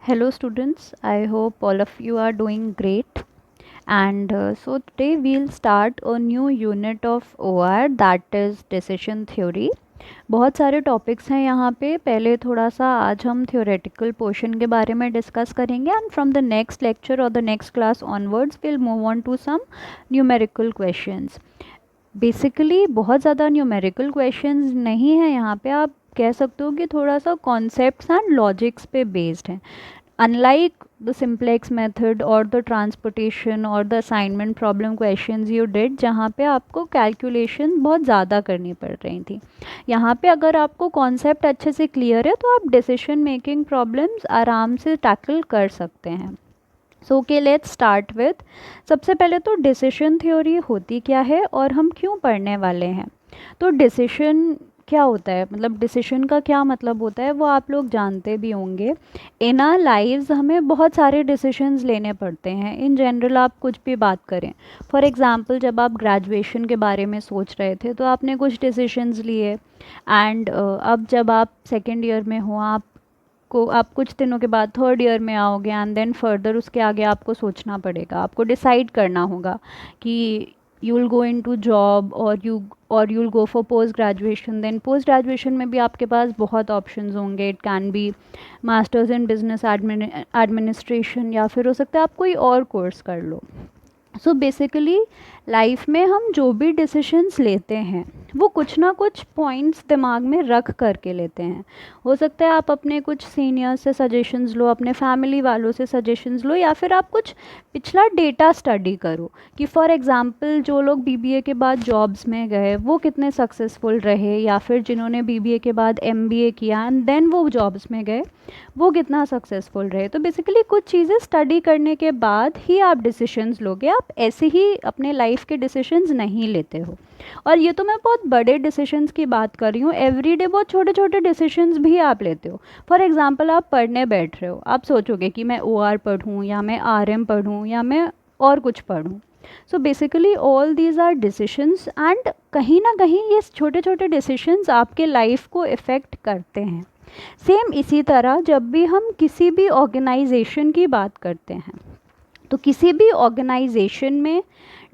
Hello students, I hope all of you are doing great. And today we'll start a new unit of OR that is decision theory. बहुत सारे topics हैं यहाँ पे। पहले थोड़ा सा आज हम थ्योरेटिकल पोर्शन के बारे में डिस्कस करेंगे and from the next lecture और the next class onwards will move on to some numerical questions. Basically बहुत ज़्यादा न्यूमेरिकल क्वेश्चंस नहीं है यहाँ पे, आप कह सकते हो कि थोड़ा सा कॉन्सेप्ट्स एंड लॉजिक्स पे बेस्ड हैं। Unlike the simplex method or the transportation or the assignment problem questions you did, जहाँ पे आपको कैलकुलेशन बहुत ज़्यादा करनी पड़ रही थी, यहाँ पे अगर आपको कॉन्सेप्ट अच्छे से क्लियर है तो आप डिसीजन मेकिंग प्रॉब्लम्स आराम से टैकल कर सकते हैं। सो के लेट्स स्टार्ट विथ, सबसे पहले तो डिसीजन थ्योरी होती क्या है और हम क्यों पढ़ने वाले हैं। तो डिसीजन क्या होता है, मतलब डिसीजन का क्या मतलब होता है वो आप लोग जानते भी होंगे। इन आवर लाइव्स हमें बहुत सारे डिसीजंस लेने पड़ते हैं। इन जनरल आप कुछ भी बात करें, फॉर एग्जांपल जब आप ग्रेजुएशन के बारे में सोच रहे थे तो आपने कुछ डिसीजंस लिए एंड अब जब आप सेकेंड ईयर में हो, आप कुछ दिनों के बाद थर्ड ईयर में आओगे एंड देन फर्दर उसके आगे आपको सोचना पड़ेगा, आपको डिसाइड करना होगा कि you will go into job और you will go for post graduation. Then post graduation में भी आपके पास बहुत ऑप्शंस होंगे। It can be masters in business administration या फिर हो सकता है आप कोई और कोर्स कर लो। सो बेसिकली लाइफ में हम जो भी डिसीशंस लेते हैं वो कुछ ना कुछ पॉइंट्स दिमाग में रख करके लेते हैं। हो सकता है आप अपने कुछ सीनियर्स से सजेशंस लो, अपने फैमिली वालों से सजेशंस लो, या फिर आप कुछ पिछला डेटा स्टडी करो कि फॉर एग्जांपल जो लोग बीबीए के बाद जॉब्स में गए वो कितने सक्सेसफुल रहे, या फिर जिन्होंने बीबीए के बाद एमबीए किया एंड देन वो जॉब्स में गए वो कितना सक्सेसफुल रहे। तो बेसिकली कुछ चीज़ें स्टडी करने के बाद ही आप डिसीशंस लोगे, आप ऐसे ही अपने लाइफ के डिसीशंस नहीं लेते हो। और ये तो मैं बहुत बड़े डिसीशंस की बात कर रही हूँ, एवरीडे बहुत छोटे छोटे डिसीशंस भी आप लेते हो। फॉर एग्जांपल आप पढ़ने बैठ रहे हो, आप सोचोगे कि मैं ओआर पढ़ूँ या मैं आरएम पढ़ूँ या मैं और कुछ पढ़ूँ। So basically all these are decisions and कहीं ना कहीं ये छोटे छोटे डिसीशंस आपके लाइफ को इफ़ेक्ट करते हैं। सेम इसी तरह जब भी हम किसी भी ऑर्गेनाइजेशन की बात करते हैं तो किसी भी ऑर्गेनाइजेशन में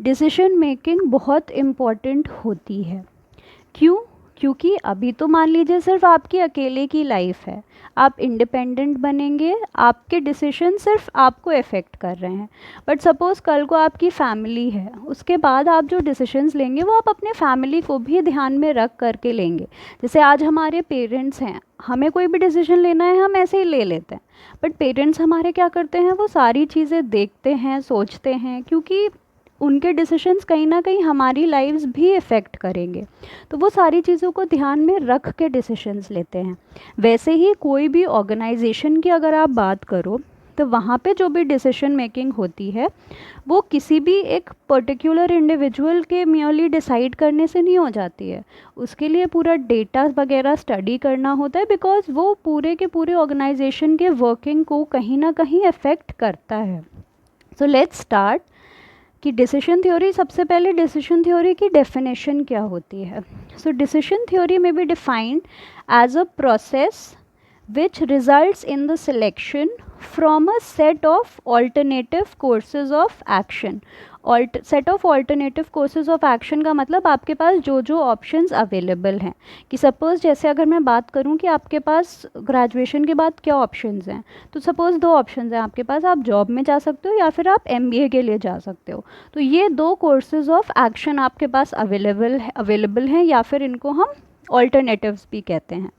डिसीजन मेकिंग बहुत इम्पॉर्टेंट होती है। क्यों? क्योंकि अभी तो मान लीजिए सिर्फ आपकी अकेले की लाइफ है, आप इंडिपेंडेंट बनेंगे, आपके डिसीजन सिर्फ आपको इफ़ेक्ट कर रहे हैं। बट सपोज़ कल को आपकी फैमिली है, उसके बाद आप जो डिसीजंस लेंगे वो आप अपने फैमिली को भी ध्यान में रख करके लेंगे। जैसे आज हमारे पेरेंट्स हैं, हमें कोई भी डिसीजन लेना है हम ऐसे ही ले लेते हैं, बट पेरेंट्स हमारे क्या करते हैं, वो सारी चीज़ें देखते हैं, सोचते हैं, क्योंकि उनके डिसीशंस कहीं ना कहीं हमारी लाइफ्स भी इफ़ेक्ट करेंगे, तो वो सारी चीज़ों को ध्यान में रख के डिसीशंस लेते हैं। वैसे ही कोई भी ऑर्गेनाइजेशन की अगर आप बात करो तो वहाँ पे जो भी डिसीजन मेकिंग होती है वो किसी भी एक पर्टिकुलर इंडिविजुअल के मियरली डिसाइड करने से नहीं हो जाती है, उसके लिए पूरा डेटा वगैरह स्टडी करना होता है, बिकॉज वो पूरे के पूरे ऑर्गेनाइजेशन के वर्किंग को कहीं ना कहीं अफेक्ट करता है। सो लेट्स स्टार्ट कि डिसीजन थ्योरी, सबसे पहले डिसीजन थ्योरी की डेफिनेशन क्या होती है। सो डिसीजन थ्योरी में be defined as a process which results in the selection from a set of alternative courses of action। Set of alternative courses of action का मतलब आपके पास जो जो ऑप्शंस अवेलेबल हैं, कि सपोज़ जैसे अगर मैं बात करूं कि आपके पास ग्रेजुएशन के बाद क्या ऑप्शंस हैं, तो सपोज़ दो ऑप्शंस हैं आपके पास, आप जॉब में जा सकते हो या फिर आप एमबीए के लिए जा सकते हो। तो ये दो कोर्सेज ऑफ एक्शन आपके पास अवेलेबल हैं, या फिर इनको हम ऑल्टरनेटिव्स भी कहते हैं।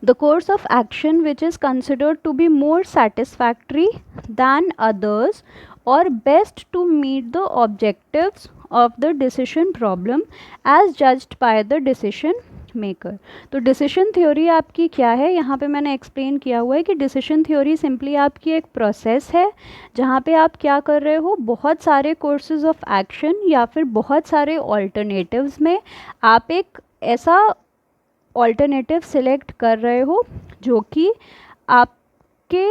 The course of action which is considered to be more satisfactory than others or best to meet the objectives of the decision problem as judged by the decision maker. तो decision theory आपकी क्या है, यहाँ पे मैंने explain किया हुआ है कि डिसीजन थ्योरी सिंपली आपकी एक प्रोसेस है जहाँ पे आप क्या कर रहे हो, बहुत सारे कोर्सेज ऑफ एक्शन या फिर बहुत सारे ऑल्टरनेटिव्स में आप एक ऐसा ऑल्टरनेटिव सिलेक्ट कर रहे हो जो कि आपके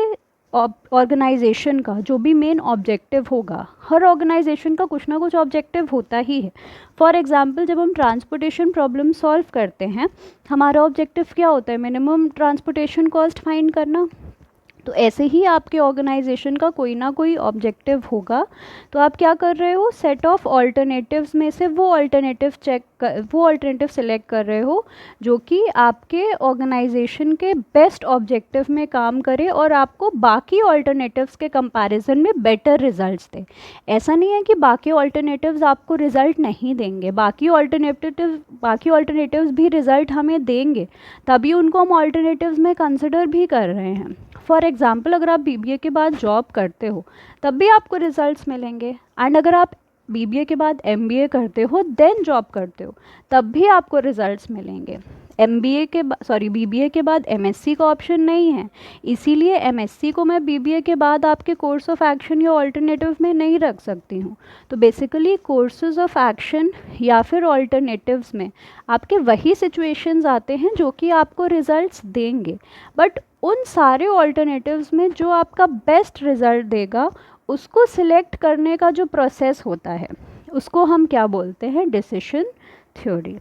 ऑर्गेनाइजेशन का जो भी मेन ऑब्जेक्टिव होगा। हर ऑर्गेनाइजेशन का कुछ ना कुछ ऑब्जेक्टिव होता ही है। फॉर एग्जांपल जब हम ट्रांसपोर्टेशन प्रॉब्लम सॉल्व करते हैं, हमारा ऑब्जेक्टिव क्या होता है, मिनिमम ट्रांसपोर्टेशन कॉस्ट फाइंड करना। तो ऐसे ही आपके ऑर्गेनाइजेशन का कोई ना कोई ऑब्जेक्टिव होगा। तो आप क्या कर रहे हो, सेट ऑफ ऑल्टरनेटिव्स में से वो ऑल्टरनेटिव सेलेक्ट कर रहे हो जो कि आपके ऑर्गेनाइजेशन के बेस्ट ऑब्जेक्टिव में काम करे और आपको बाकी ऑल्टरनेटिव्स के कंपैरिजन में बेटर रिजल्ट्स दे। ऐसा नहीं है कि बाकी ऑल्टरनेटिव्स आपको रिजल्ट नहीं देंगे, बाकी ऑल्टरनेटिव्स भी रिजल्ट हमें देंगे, तभी उनको हम ऑल्टरनेटिव्स में कंसिडर भी कर रहे हैं। फॉर एग्ज़ाम्पल, अगर आप बीबीए के बाद जॉब करते हो तब भी आपको रिजल्ट्स मिलेंगे, एंड अगर आप बीबीए के बाद एमबीए करते हो देन जॉब करते हो तब भी आपको रिजल्ट्स मिलेंगे। बीबीए के बाद एमएससी का ऑप्शन नहीं है, इसीलिए एमएससी को मैं बीबीए के बाद आपके कोर्स ऑफ एक्शन या ऑल्टरनेटिव में नहीं रख सकती हूँ। तो बेसिकली कोर्सेज ऑफ एक्शन या फिर ऑल्टरनेटिव्स में आपके वही सिचुएशंस आते हैं जो कि आपको रिजल्ट्स देंगे, बट उन सारे ऑल्टरनेटिव्स में जो आपका बेस्ट रिज़ल्ट देगा उसको सिलेक्ट करने का जो प्रोसेस होता है उसको हम क्या बोलते हैं, डिसीजन थ्योरी।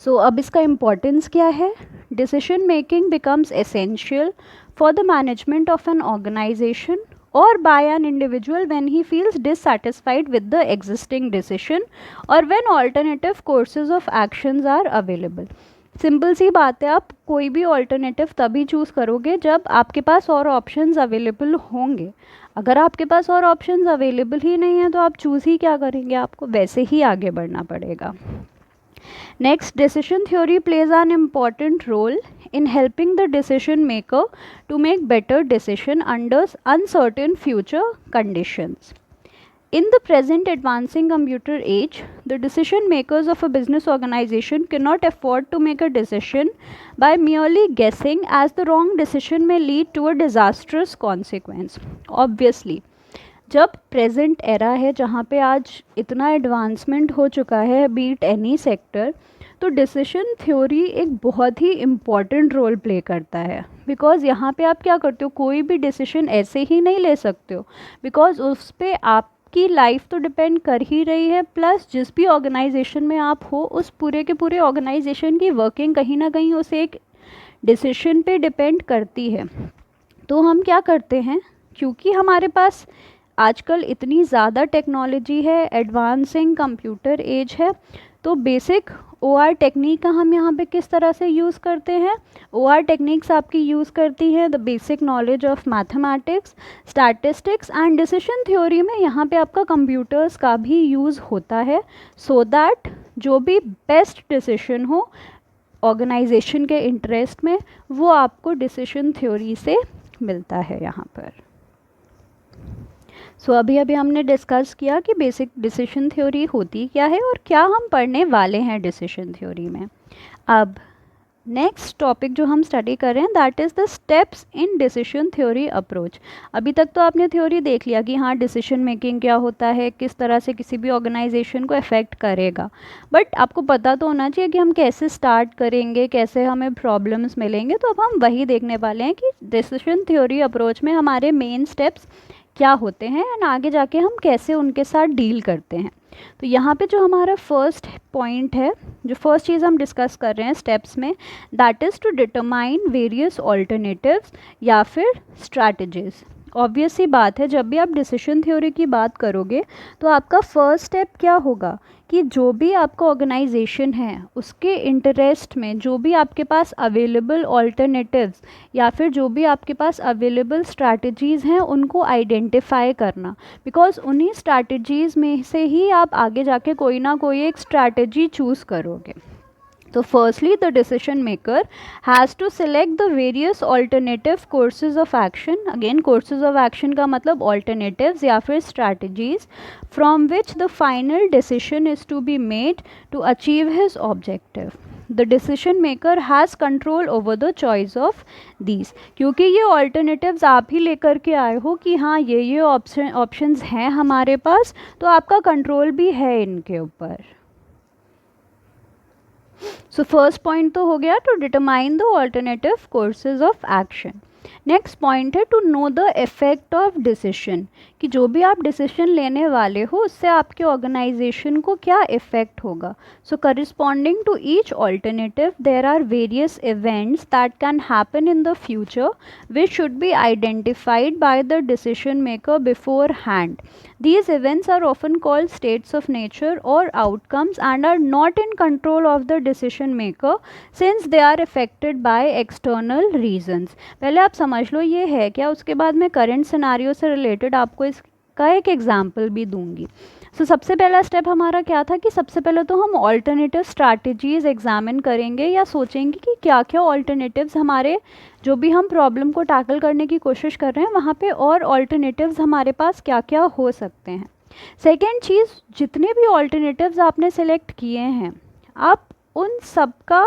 सो अब इसका इम्पोर्टेंस क्या है, decision making becomes essential for the management of an organisation or by an individual when he feels dissatisfied with the existing decision or when alternative courses of actions are available। Simple सी बात है, आप कोई भी alternative तभी choose करोगे जब आपके पास और ऑप्शंस अवेलेबल होंगे। अगर आपके पास और ऑप्शंस अवेलेबल ही नहीं है तो आप चूज़ ही क्या करेंगे, आपको वैसे ही आगे बढ़ना पड़ेगा। Next, decision theory plays an important role in helping the decision maker to make better decision under uncertain future conditions. In the present advancing computer age, the decision makers of a business organization cannot afford to make a decision by merely guessing, as the wrong decision may lead to a disastrous consequence. Obviously, जब present era है जहाँ पे आज इतना advancement हो चुका है beat any sector, तो डिसीजन थ्योरी एक बहुत ही इम्पॉर्टेंट रोल प्ले करता है। बिकॉज़ यहाँ पे आप क्या करते हो, कोई भी डिसीजन ऐसे ही नहीं ले सकते हो, बिकॉज़ उस पर आपकी लाइफ तो डिपेंड कर ही रही है, प्लस जिस भी ऑर्गेनाइजेशन में आप हो उस पूरे के पूरे ऑर्गेनाइजेशन की वर्किंग कहीं ना कहीं उस एक डिसीजन पे डिपेंड करती है। तो हम क्या करते हैं, क्योंकि हमारे पास आजकल इतनी ज़्यादा टेक्नोलॉजी है, एडवांसिंग कंप्यूटर एज है, तो बेसिक ओआर टेक्निक का हम यहाँ पे किस तरह से यूज़ करते हैं, ओआर टेक्निक्स आपकी यूज़ करती है the basic knowledge of mathematics, statistics and decision theory में यहाँ पे आपका कंप्यूटर्स का भी यूज़ होता है, सो दैट जो भी बेस्ट डिसीजन हो ऑर्गेनाइजेशन के इंटरेस्ट में वो आपको डिसीजन थ्योरी से मिलता है यहाँ पर। सो अभी हमने डिस्कस किया कि बेसिक डिसीजन थ्योरी होती क्या है और क्या हम पढ़ने वाले हैं डिसीजन थ्योरी में। अब नेक्स्ट टॉपिक जो हम स्टडी कर रहे हैं that is the steps in decision theory approach. अभी तक तो आपने थ्योरी देख लिया कि हाँ डिसीजन मेकिंग क्या होता है, किस तरह से किसी भी ऑर्गेनाइजेशन को अफेक्ट करेगा, बट आपको पता तो होना चाहिए कि हम कैसे स्टार्ट करेंगे, कैसे हमें प्रॉब्लम्स मिलेंगे। तो अब हम वही देखने वाले हैं कि डिसीजन थ्योरी अप्रोच में हमारे मेन स्टेप्स क्या होते हैं एंड आगे जाके हम कैसे उनके साथ डील करते हैं। तो यहाँ पे जो हमारा फर्स्ट पॉइंट है, जो फर्स्ट चीज़ हम डिस्कस कर रहे हैं स्टेप्स में, that is to determine various alternatives या फिर स्ट्रैटेजीज। ऑब्वियस सी बात है, जब भी आप डिसीजन थ्योरी की बात करोगे तो आपका फर्स्ट स्टेप क्या होगा कि जो भी आपका ऑर्गेनाइजेशन है उसके इंटरेस्ट में जो भी आपके पास अवेलेबल ऑल्टरनेटिव्स या फिर जो भी आपके पास अवेलेबल स्ट्रैटेजीज़ हैं उनको आइडेंटिफाई करना, बिकॉज उन्हीं स्ट्रैटेजीज़ में से ही आप आगे जाके कोई ना कोई एक स्ट्रैटेजी चूज़ करोगे। So firstly, the decision maker has to select the various alternative courses of action. Again, courses of action का मतलब alternatives या फिर strategies from which the final decision is to be made to achieve his objective. The decision maker has control over the choice of these. क्योंकि ये alternatives आप ही लेकर के आए हो कि हाँ ये options हैं हमारे पास, तो आपका control भी है इनके ऊपर। सो फर्स्ट पॉइंट तो हो गया to determine the alternative courses of action. Next point है to know the effect of decision, कि जो भी आप डिसीजन लेने वाले हो उससे आपके ऑर्गेनाइजेशन को क्या इफेक्ट होगा. So corresponding to each alternative there are various events that can happen in the future which should be identified by the decision maker beforehand. These events are often called states of nature or outcomes and are not in control of the decision maker since they are affected by external reasons. पहले आप समझ लो ये है क्या, उसके बाद मैं current scenario से रिलेटेड आपको इसका एक एग्जाम्पल भी दूंगी. सो सबसे पहला स्टेप हमारा क्या था कि सबसे पहले तो हम ऑल्टरनेटिव स्ट्रैटेजीज एग्जामिन करेंगे या सोचेंगे कि क्या क्या ऑल्टरनेटिव्स हमारे, जो भी हम प्रॉब्लम को टैकल करने की कोशिश कर रहे हैं वहाँ पे और ऑल्टरनेटिव्स हमारे पास क्या क्या हो सकते हैं. सेकेंड चीज़, जितने भी ऑल्टरनेटिव्स आपने सेलेक्ट किए हैं आप उन सब का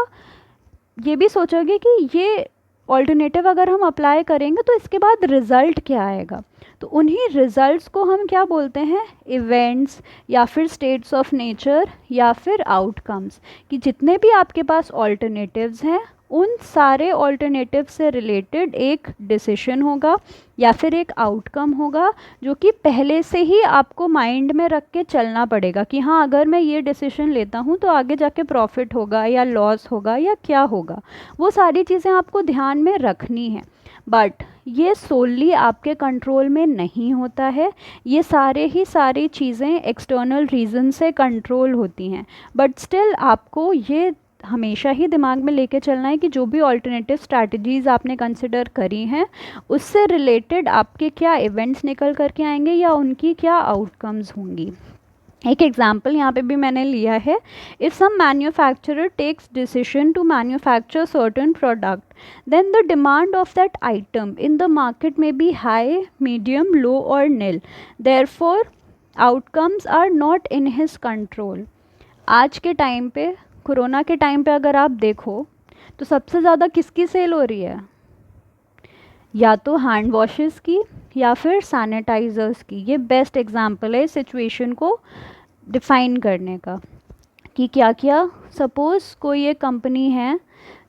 ये भी सोचोगे कि ये ऑल्टरनेटिव अगर हम अप्लाई करेंगे तो इसके बाद रिज़ल्ट क्या आएगा. तो उन्हीं रिज़ल्ट्स को हम क्या बोलते हैं, इवेंट्स या फिर स्टेट्स ऑफ नेचर या फिर आउटकम्स. कि जितने भी आपके पास ऑल्टरनेटिव्स हैं उन सारे ऑल्टरनेटिव से रिलेटेड एक डिसीजन होगा या फिर एक आउटकम होगा जो कि पहले से ही आपको माइंड में रख के चलना पड़ेगा कि हाँ अगर मैं ये डिसीजन लेता हूँ तो आगे जाके प्रॉफिट होगा या लॉस होगा या क्या होगा. वो सारी चीज़ें आपको ध्यान में रखनी है. बट ये सोली आपके कंट्रोल में नहीं होता है, ये सारी चीज़ें एक्सटर्नल रीज़न से कंट्रोल होती हैं. बट स्टिल आपको ये हमेशा ही दिमाग में लेके चलना है कि जो भी ऑल्टरनेटिव स्ट्रैटेजीज़ आपने कंसिडर करी हैं उससे रिलेटेड आपके क्या इवेंट्स निकल करके आएंगे या उनकी क्या आउटकम्स होंगी. एक एग्जाम्पल यहाँ पे भी मैंने लिया है. If some manufacturer takes decision to manufacture certain product then the demand of that item in the market may be high, medium, low or nil. Therefore outcomes are not in his control. आज के time पे, corona के time पे अगर आप देखो तो सबसे ज़्यादा किसकी सेल हो रही है, या तो हैंड वॉशेस की या फिर सैनिटाइज़र्स की. ये बेस्ट एग्जांपल है सिचुएशन को डिफ़ाइन करने का कि क्या क्या. सपोज़ कोई एक कंपनी है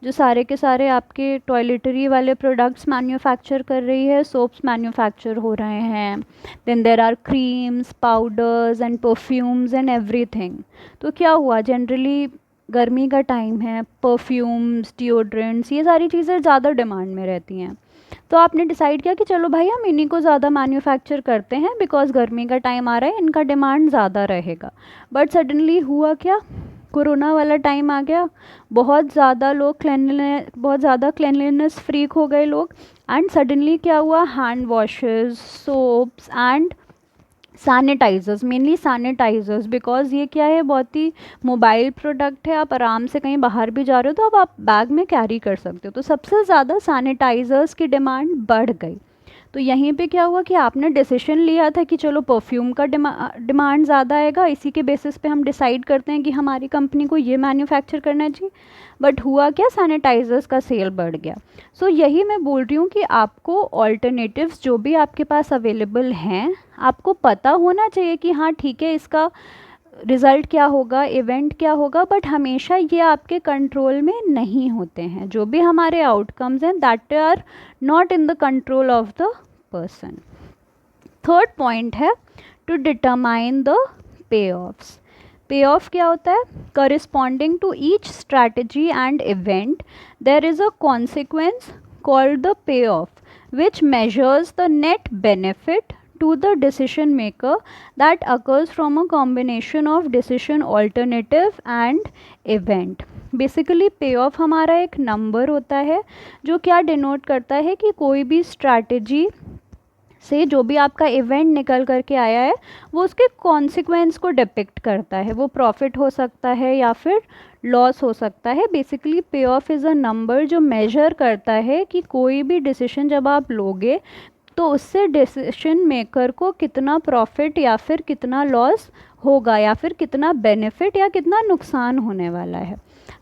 जो सारे के सारे आपके टॉयलेटरी वाले प्रोडक्ट्स मैन्युफैक्चर कर रही है, सोप्स मैन्युफैक्चर हो रहे हैं, then there are creams, powders and perfumes and everything. तो क्या हुआ, जनरली गर्मी का टाइम है, परफ्यूम्स, डिओड्रेंट्स, ये सारी चीज़ें ज़्यादा डिमांड में रहती हैं. तो आपने डिसाइड किया कि चलो भाई हम इन्हीं को ज़्यादा मैन्युफैक्चर करते हैं बिकॉज गर्मी का टाइम आ रहा है, इनका डिमांड ज़्यादा रहेगा. बट सडनली हुआ क्या, कोरोना वाला टाइम आ गया, बहुत ज़्यादा क्लेanलीनेस फ्रीक हो गए लोग. एंड सडनली क्या हुआ, hand washes, soaps and sanitisers, mainly sanitisers, because ये क्या है, बहुत ही मोबाइल प्रोडक्ट है, आप आराम से कहीं बाहर भी जा रहे हो तो अब आप बैग में कैरी कर सकते हो. तो सबसे ज़्यादा सैनिटाइज़र्स की डिमांड बढ़ गई. तो यहीं पे क्या हुआ कि आपने डिसीजन लिया था कि चलो परफ्यूम का डिमांड ज़्यादा आएगा, इसी के बेसिस पे हम डिसाइड करते हैं कि हमारी कंपनी को ये मैन्युफैक्चर करना चाहिए. बट हुआ क्या, सैनिटाइज़र्स का सेल बढ़ गया. सो यही मैं बोल रही हूँ कि आपको ऑल्टरनेटिव्स जो भी आपके पास अवेलेबल हैं आपको पता होना चाहिए कि हाँ ठीक है इसका रिज़ल्ट क्या होगा, इवेंट क्या होगा, बट हमेशा ये आपके कंट्रोल में नहीं होते हैं. जो भी हमारे आउटकम्स हैं that are not in the control of the person. Third point है to determine the payoffs. Payoff क्या होता है, corresponding to each strategy and event there is a consequence called the payoff which measures the net benefit to the decision maker that occurs from a combination of decision alternative and event. Basically पे of हमारा एक number होता है जो क्या denote करता है कि कोई भी स्ट्रैटेजी से जो भी आपका इवेंट निकल करके आया है वो उसके कॉन्सिक्वेंस को डिपिक्ट करता है. वो प्रॉफिट हो सकता है या फिर लॉस हो सकता है. बेसिकली पे ऑफ इज़ अ नंबर जो मेजर करता है कि कोई भी डिसीजन जब आप लोगे तो उससे डिसीजन मेकर को कितना प्रॉफिट या फिर कितना लॉस होगा या फिर कितना बेनिफिट या कितना नुकसान होने वाला है.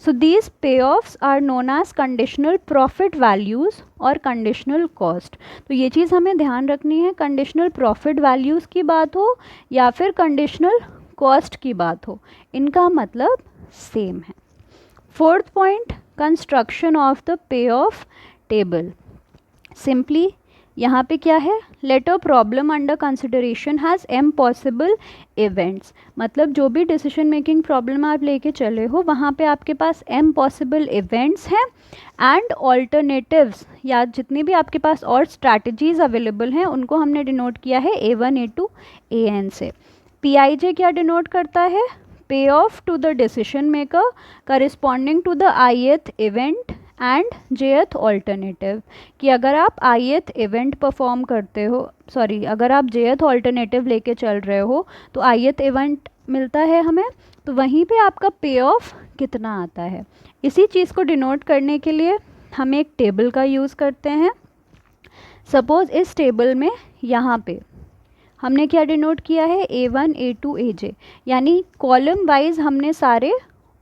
So these payoffs are known as conditional profit values और कंडीशनल कॉस्ट. तो ये चीज़ हमें ध्यान रखनी है, कंडीशनल प्रॉफिट वैल्यूज़ की बात हो या फिर कंडीशनल कॉस्ट की बात हो, इनका मतलब सेम है. Fourth point, construction of the payoff table. Simply यहाँ पे क्या है, let a problem under consideration has M possible events, मतलब जो भी डिसीजन मेकिंग प्रॉब्लम आप लेके चले हो वहाँ पे आपके पास एम पॉसिबल इवेंट्स हैं एंड ऑल्टरनेटिव्स, या जितनी भी आपके पास और स्ट्रैटेजीज अवेलेबल हैं उनको हमने डिनोट किया है A1 A2 AN से। PIJ क्या डिनोट करता है, payoff to the decision maker corresponding to the ith event and jth alternative, कि अगर आप ith इवेंट परफॉर्म करते हो, सॉरी अगर आप jth ऑल्टरनेटिव लेके चल रहे हो तो ith इवेंट मिलता है हमें, तो वहीं पे आपका पे ऑफ कितना आता है। इसी चीज़ को डिनोट करने के लिए हम एक टेबल का यूज़ करते हैं। सपोज़ इस टेबल में यहाँ पे हमने क्या डिनोट किया है, A1 A2 AJ, यानी कॉलम वाइज हमने सारे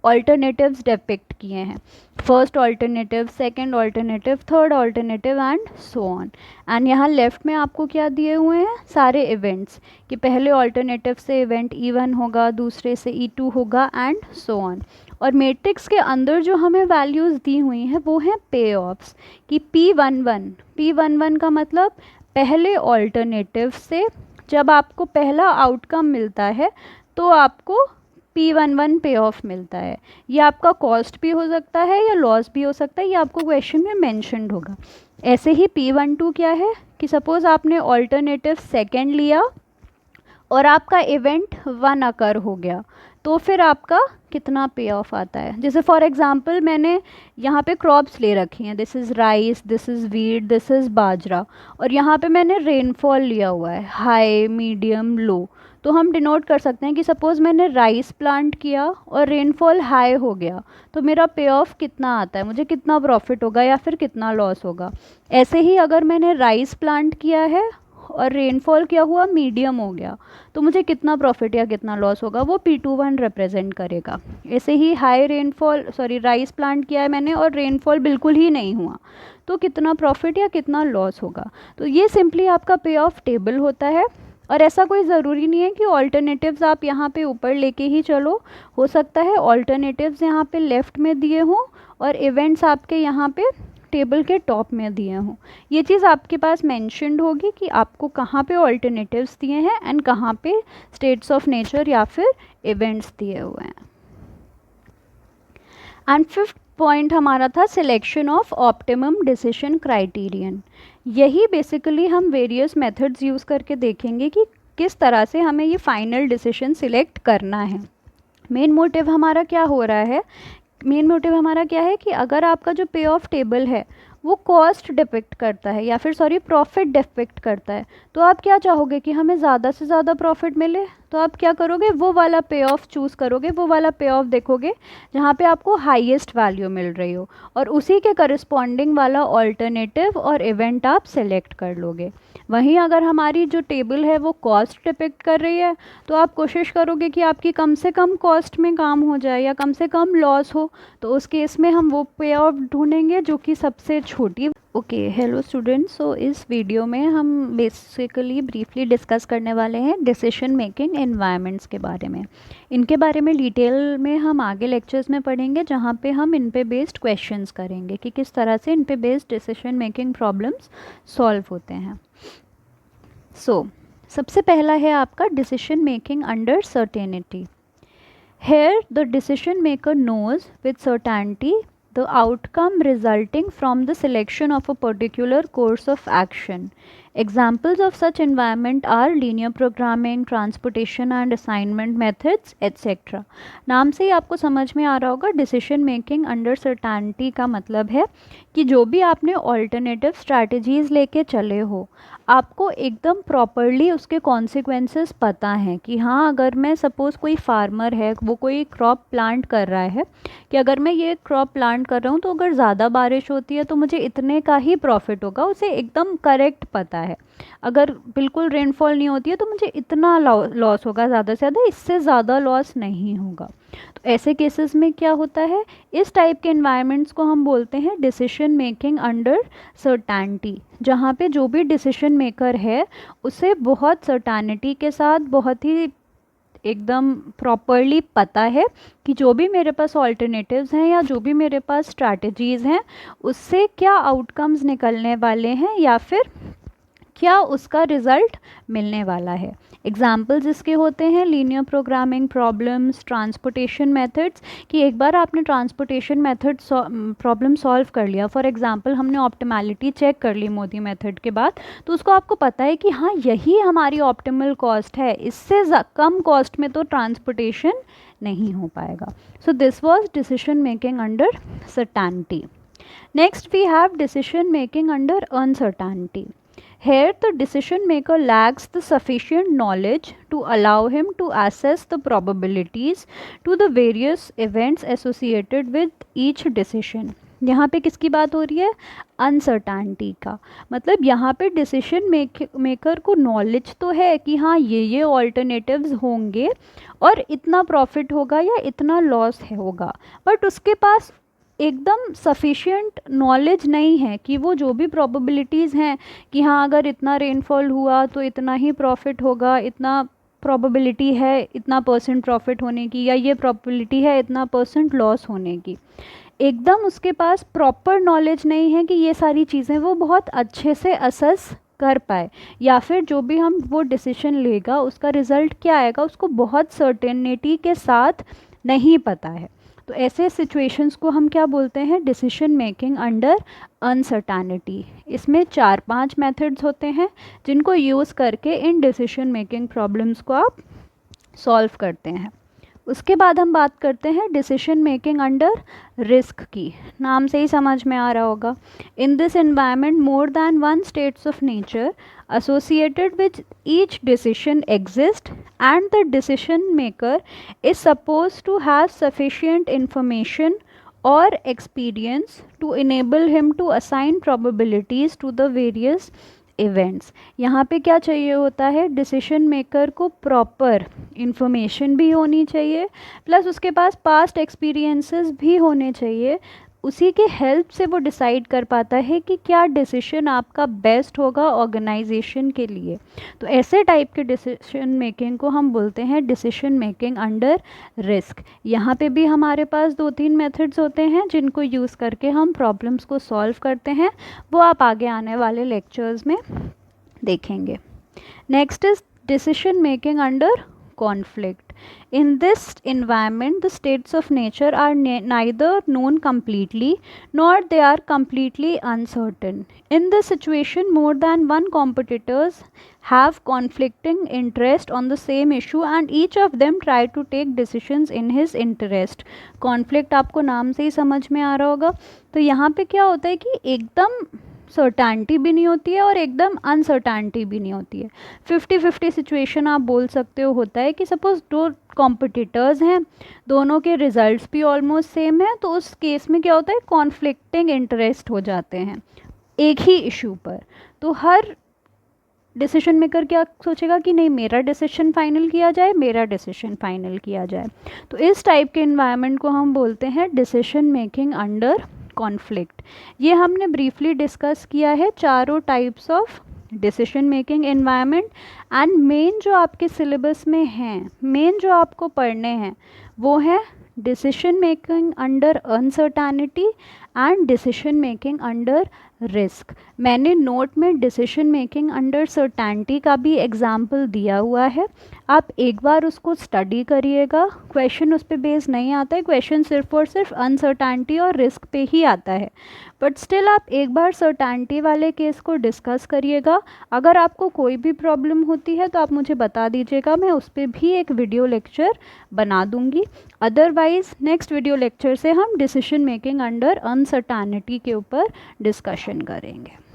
ऑल्टरनेटिव्स डिपिक्ट किए हैं, first alternative, second alternative, third alternative and so on. And यहाँ लेफ्ट में आपको क्या दिए हुए हैं, सारे इवेंट्स, कि पहले ऑल्टरनेटिव से इवेंट E1 होगा, दूसरे से E2 होगा एंड सो ऑन। और मैट्रिक्स के अंदर जो हमें वैल्यूज़ दी हुई हैं वो हैं पे ऑफ्स, कि P11 का मतलब पहले ऑल्टरनेटिव से जब आपको पहला आउटकम मिलता है तो आपको P11 पे ऑफ मिलता है। ये आपका कॉस्ट भी हो सकता है या लॉस भी हो सकता है, ये आपको क्वेश्चन में मेंशन्ड होगा। ऐसे ही P12 क्या है, कि सपोज़ आपने ऑल्टरनेटिव सेकंड लिया और आपका इवेंट 1 अकर हो गया, तो फिर आपका कितना पे ऑफ आता है। जैसे फॉर एग्जांपल मैंने यहाँ पे क्रॉप्स ले रखी हैं, this is rice, this is wheat, this is bajra, और यहाँ पे मैंने रेनफॉल लिया हुआ है हाई, मीडियम, लो। तो हम डिनोट कर सकते हैं कि सपोज़ मैंने राइस प्लांट किया और रेनफॉल हाई हो गया, तो मेरा पे ऑफ कितना आता है, मुझे कितना प्रॉफिट होगा या फिर कितना लॉस होगा। ऐसे ही अगर मैंने राइस प्लांट किया है और रेनफॉल क्या हुआ, मीडियम हो गया, तो मुझे कितना प्रॉफिट या कितना लॉस होगा, वो P21 रिप्रेजेंट करेगा। ऐसे ही high rainfall, sorry rice plant किया है मैंने और रेनफॉल बिल्कुल ही नहीं हुआ, तो कितना प्रॉफिट या कितना लॉस होगा। तो ये सिंपली आपका पे ऑफ टेबल होता है। और ऐसा कोई ज़रूरी नहीं है कि ऑल्टरनेटिव्स आप यहाँ पे ऊपर लेके ही चलो, हो सकता है ऑल्टरनेटिव्स यहाँ पे लेफ़्ट में दिए हों और इवेंट्स आपके यहाँ पे टेबल के टॉप में दिए हों। ये चीज़ आपके पास मेंशन्ड होगी कि आपको कहाँ पे ऑल्टरनेटिव्स दिए हैं एंड कहाँ पे स्टेट्स ऑफ नेचर या फिर इवेंट्स दिए हुए हैं। एंड फिफ्थ पॉइंट हमारा था selection of optimum decision criterion. यही बेसिकली हम वेरियस मेथड्स यूज़ करके देखेंगे कि किस तरह से हमें ये फाइनल डिसीजन सिलेक्ट करना है। मेन मोटिव हमारा क्या हो रहा है, मेन मोटिव हमारा क्या है कि अगर आपका जो पे ऑफ टेबल है वो कॉस्ट डिपिक्ट करता है या फिर सॉरी प्रॉफिट डिपिक्ट करता है, तो आप क्या चाहोगे कि हमें ज़्यादा से ज़्यादा प्रॉफिट मिले, तो आप क्या करोगे, वो वाला पे ऑफ चूज़ करोगे, वो वाला पे ऑफ देखोगे जहाँ पे आपको हाईएस्ट वैल्यू मिल रही हो और उसी के करस्पॉन्डिंग वाला ऑल्टरनेटिव और इवेंट आप सेलेक्ट कर लोगे। वहीं अगर हमारी जो टेबल है वो कॉस्ट डिपिक्ट कर रही है तो आप कोशिश करोगे कि आपकी कम से कम कॉस्ट में काम हो जाए या कम से कम लॉस हो, तो उस केस में हम वो पे ऑफ ढूंढेंगे जो कि सबसे छोटी। ओके, हेलो स्टूडेंट्स, सो इस वीडियो में हम बेसिकली ब्रीफली डिस्कस करने वाले हैं डिसीजन मेकिंग एनवायरनमेंट्स के बारे में। इनके बारे में डिटेल में हम आगे लेक्चर्स में पढ़ेंगे जहाँ पे हम इन पे बेस्ड क्वेश्चंस करेंगे कि किस तरह से इन पे based decision making problems solve होते हैं। सबसे पहला है आपका decision making under certainty. Here the decision maker knows with certainty the outcome resulting from the selection of a particular course of action. Examples of such environment are linear programming, transportation and assignment methods, etc. नाम से ही आपको समझ में आ रहा होगा decision making under certainty का मतलब है कि जो भी आपने ऑल्टरनेटिव स्ट्रैटेजीज़ लेके चले हो आपको एकदम प्रॉपरली उसके कॉन्सिक्वेंसेस पता हैं कि हाँ, अगर मैं सपोज़ कोई फार्मर है वो कोई क्रॉप प्लांट कर रहा है कि अगर मैं ये क्रॉप प्लांट कर रहा हूँ तो अगर ज़्यादा बारिश होती है तो मुझे इतने का ही प्रॉफिट होगा, उसे एकदम करेक्ट पता है। अगर बिल्कुल रेनफॉल नहीं होती है तो मुझे इतना लॉस होगा, ज़्यादा से ज़्यादा, इससे ज़्यादा लॉस नहीं होगा। तो ऐसे केसेस में क्या होता है, इस टाइप के एनवायरनमेंट्स को हम बोलते हैं डिसीजन मेकिंग अंडर सर्टेनिटी, जहाँ पे जो भी डिसीजन मेकर है उसे बहुत सर्टेनिटी के साथ, बहुत ही एकदम प्रॉपरली पता है कि जो भी मेरे पास ऑल्टरनेटिव्स हैं या जो भी मेरे पास स्ट्रैटेजीज़ हैं उससे क्या आउटकम्स निकलने वाले हैं या फिर क्या उसका रिज़ल्ट मिलने वाला है। एग्जाम्पल्स इसके होते हैं linear programming problems, transportation methods, कि एक बार आपने ट्रांसपोर्टेशन मेथड प्रॉब्लम सॉल्व कर लिया, फॉर एग्जांपल हमने ऑप्टिमैलिटी चेक कर ली मोदी मेथड के बाद, तो उसको आपको पता है कि हाँ यही हमारी ऑप्टिमल कॉस्ट है, इससे कम कॉस्ट में तो ट्रांसपोर्टेशन नहीं हो पाएगा। So this was decision making under certainty. Next we have decision making under uncertainty. Here, the decision maker lacks the sufficient knowledge to allow him to assess the probabilities to the various events associated with each decision. यहाँ पे किसकी बात हो रही है? Uncertainty का। मतलब यहाँ पे डिसीजन मेकर को नॉलेज तो है कि हाँ ये ऑल्टरनेटिव्स होंगे और इतना प्रॉफिट होगा या इतना लॉस होगा, बट उसके पास एकदम सफिशिएंट नॉलेज नहीं है कि वो जो भी प्रोबेबिलिटीज़ हैं कि हाँ अगर इतना रेनफॉल हुआ तो इतना ही प्रॉफिट होगा, इतना प्रोबेबिलिटी है इतना परसेंट प्रॉफिट होने की, या ये प्रोबेबिलिटी है इतना परसेंट लॉस होने की, एकदम उसके पास प्रॉपर नॉलेज नहीं है कि ये सारी चीज़ें वो बहुत अच्छे से असेस कर पाए, या फिर जो भी हम वो डिसीजन लेगा उसका रिज़ल्ट क्या आएगा उसको बहुत सर्टेनिटी के साथ नहीं पता है। तो ऐसे सिचुएशंस को हम क्या बोलते हैं? Decision making under uncertainty. इसमें 4-5 मेथड्स होते हैं जिनको यूज़ करके इन डिसीजन मेकिंग प्रॉब्लम्स को आप सॉल्व करते हैं। उसके बाद हम बात करते हैं डिसीजन मेकिंग अंडर रिस्क की। नाम से ही समझ में आ रहा होगा, in this environment more than one states of nature associated with each decision exist, and the decision maker is supposed to have sufficient information or experience to enable him to assign probabilities to the various events. यहाँ पे क्या चाहिए होता है? Decision maker को proper information भी होनी चाहिए, प्लस उसके पास पास्ट एक्सपीरियंसेस भी होने चाहिए। उसी के हेल्प से वो डिसाइड कर पाता है कि क्या डिसीजन आपका बेस्ट होगा ऑर्गेनाइजेशन के लिए। तो ऐसे टाइप के डिसीजन मेकिंग को हम बोलते हैं डिसीजन मेकिंग अंडर रिस्क। यहाँ पे भी हमारे पास 2-3 मेथड्स होते हैं जिनको यूज़ करके हम प्रॉब्लम्स को सॉल्व करते हैं, वो आप आगे आने वाले लेक्चर्स में देखेंगे। Next is decision making under conflict. In this environment, the states of nature are neither known completely nor they are completely uncertain. In this situation, more than one competitors have conflicting interest on the same issue and each of them try to take decisions in his interest. Conflict आपको नाम से ही समझ में आ रहा होगा। तो यहाँ पे क्या होता है कि एकदम सर्टेनिटी भी नहीं होती है और एकदम अनसर्टेनिटी भी नहीं होती है। 50-50 सिचुएशन आप बोल सकते हो होता है कि सपोज़ 2 कॉम्पिटिटर्स हैं, दोनों के रिजल्ट्स भी ऑलमोस्ट सेम है, तो उस केस में क्या होता है? कॉन्फ्लिक्टिंग इंटरेस्ट हो जाते हैं एक ही इशू पर। तो हर डिसीजन मेकर क्या सोचेगा कि नहीं मेरा डिसीजन फाइनल किया जाए, मेरा डिसीजन फाइनल किया जाए। तो इस टाइप के इन्वायरमेंट को हम बोलते हैं डिसीजन मेकिंग अंडर कॉन्फ्लिक्ट। ये हमने ब्रीफली डिस्कस किया है चारों types of decision making environment, and main जो आपके सिलेबस में हैं, मेन जो आपको पढ़ने हैं वो है decision making under uncertainty and decision making under risk. मैंने नोट में डिसीजन मेकिंग अंडर सर्टेनिटी का भी एग्जाम्पल दिया हुआ है, आप एक बार उसको स्टडी करिएगा। क्वेश्चन उस पर बेस नहीं आता है, क्वेश्चन सिर्फ और सिर्फ अनसर्टेनिटी और रिस्क पे ही आता है, बट स्टिल आप एक बार सर्टेनिटी वाले केस को डिस्कस करिएगा। अगर आपको कोई भी प्रॉब्लम होती है तो आप मुझे बता दीजिएगा, मैं उस पर भी एक वीडियो लेक्चर बना दूंगी। अदरवाइज नेक्स्ट वीडियो लेक्चर से हम डिसीजन मेकिंग अंडर अनसर्टेनिटी के ऊपर डिस्कशन करेंगे।